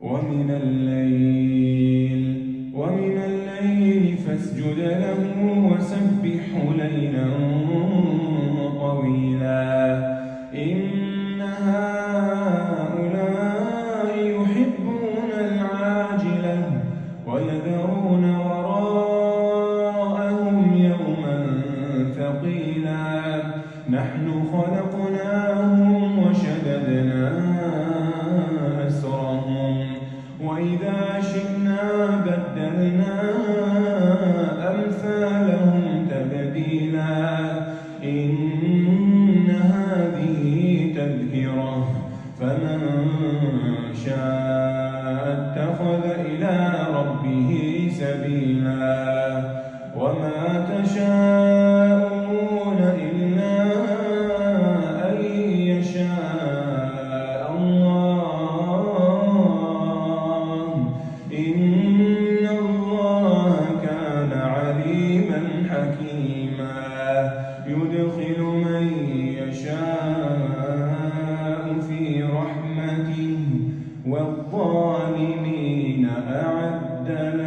ومن الليل فاسجد له وسبحه ليلا طويلا إن هؤلاء يحبون العاجلة ويذرون وراءهم يوما ثقيلا نحن خلقناهم وشددنا أسرهم وإذا شئنا بدلنا أمثالهم تبديلا إن هذه تذكرة فمن شاء اتخذ إلى ربه سبيلا وما تشاءون إلا أن يشاء الله إن الله كان عليما حكيما يدخل من يشاء في رحمته والظالمين أعد لهم